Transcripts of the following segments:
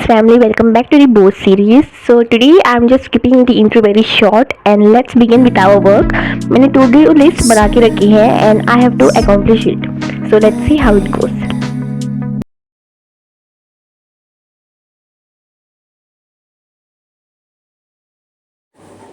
family, welcome back to the Boss series. So today I'm just keeping the intro very short and let's begin with our work. मैंने to do list बना के रखी है and I have to accomplish it. So let's see how it goes.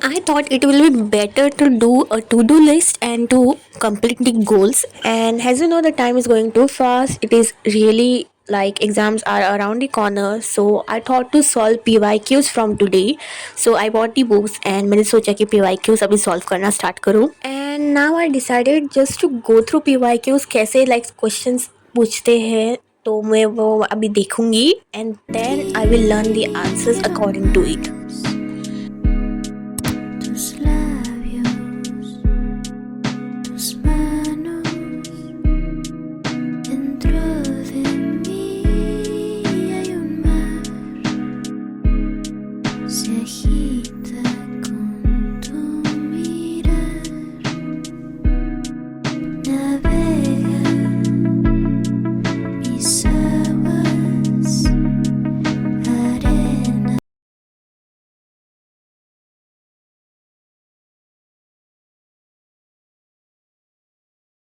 I thought it will be better to do a to-do list and to complete the goals. And as you know, the time is going too fast. It is really like exams are around the corner. So I thought to solve PYQs from today. So I bought the books and मैंने सोचा कि PYQs अभी solve करना start करूँ. And now I decided just to go through PYQs कैसे like questions पूछते हैं. तो मैं वो अभी देखूंगी and then I will learn the answers according to it. Tus labios, tus manos, dentro de mí hay un mar, se agita con tu mirar, navega mis aguas, arena.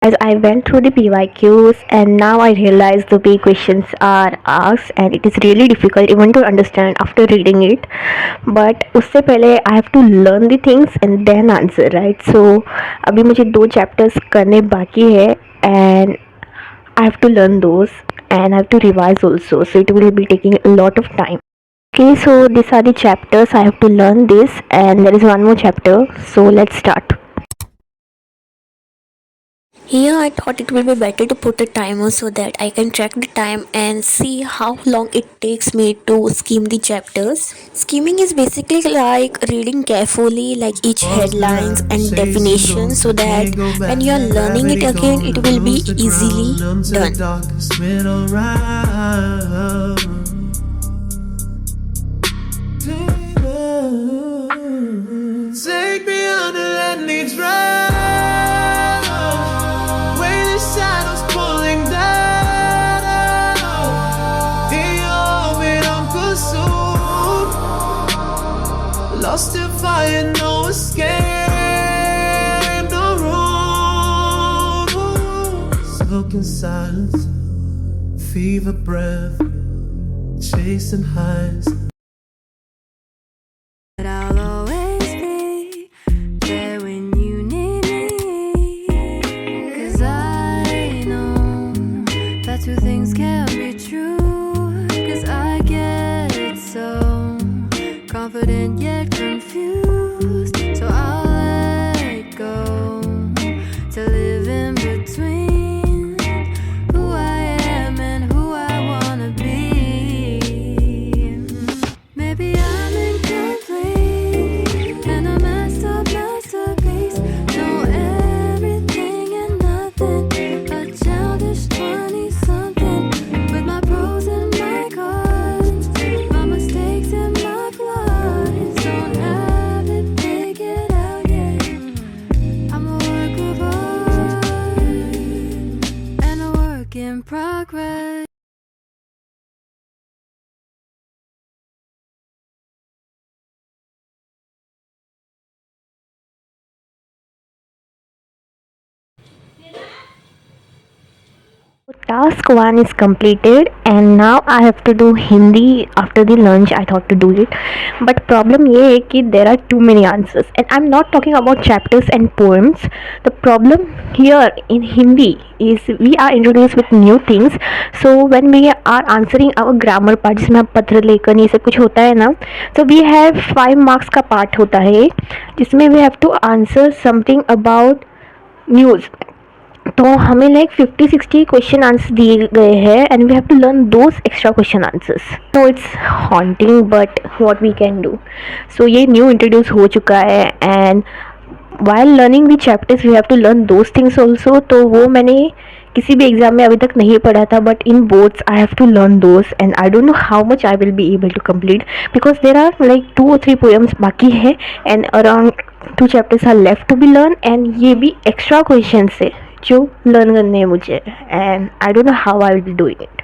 As I went through the PYQs and now I realize the way questions are asked and it is really difficult even to understand after reading it. But उससे पहले I have to learn the things and then answer, right? So अभी मुझे 2 chapters करने बाकी है and I have to learn those and I have to revise also. So it will be taking a lot of time. Okay, so these are the chapters. I have to learn this and there is one more chapter. So let's start. Here I thought it will be better to put a timer so that I can track the time and see how long it takes me to skim the chapters. Skimming is basically like reading carefully like each headlines and definition so that when you are learning it again it will be easily done. Take me under, let me drown. Where the shadows pulling down. In your orbit, I'm consumed. Lost in fire, no escape. No room. Smoking silence, fever breath, chasing highs. But I'll always be there when you need me. 'Cause I know that two things can't be true. 'Cause I get so confident yet confused. So I'll let go to live in between who I am and who I wanna be. Maybe I'm incomplete and a messed up masterpiece. Know everything and nothing. A childish 20-something with my pros and my cons, my mistakes and my flaws. Don't have it figured out yet. I'm a work of art and a work in progress. Task 1 is completed and now I have to do Hindi after the lunch. I thought to do it, but problem ये है कि there are too many answers and I'm not talking about chapters and poems. The problem here in Hindi is we are introduced with new things. So when we are answering our grammar part जिसमें आप पत्र लेखन ये सब कुछ होता है ना, so we have 5 marks का part होता है जिसमें we have to answer something about news. तो हमें लाइक 50-60 क्वेश्चन आंसर दिए गए हैं and we have to learn those extra question answers. No it's haunting but what we can do. So ये न्यू इंट्रोड्यूस हो चुका है and while learning the chapters we have to learn those things also. तो वो मैंने किसी भी exam में अभी तक नहीं पढ़ा था but in boards I have to learn those and I don't know how much I will be able to complete because there are like 2 or 3 poems बाकी है and around 2 chapters are left to be learn and ये भी extra question है जो learn करने हैं मुझे and I don't know how I will be doing it.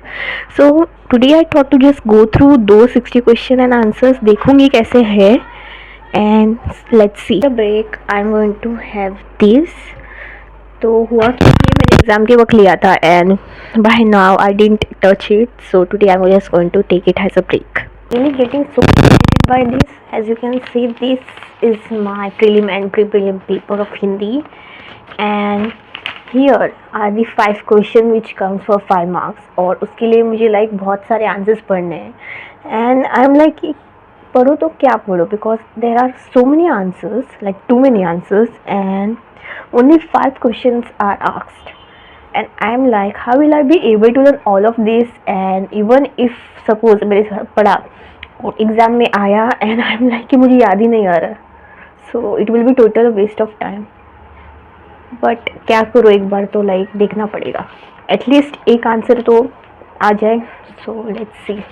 So today I thought to just go through दो 60 क्वेश्चन एंड आंसर्स, देखूंगी कैसे है and let's see. Break I am going to have this. तो हुआ कि ये मैंने exam के वक्त लिया था and by now I didn't touch it, so today I am just going to take it as a break. Really getting so excited by this. As you can see, this is my prelim and pre-prelim paper of Hindi, and here are the 5 question which comes for 5 marks. और उसके लिए मुझे like बहुत सारे answers पढ़ने हैं and I am like पढ़ो तो क्या पढ़ो, because there are so many answers, like too many answers, and only 5 questions are asked. And I'm like, how will I be able to learn all of this? And even if suppose मेरे साथ पढ़ा और exam में आया and I am like कि मुझे याद ही नहीं आ रहा, so it will be total waste of time. But क्या करो, एक बार तो लाइक देखना पड़ेगा, एटलीस्ट एक आंसर तो आ जाए। So let's see.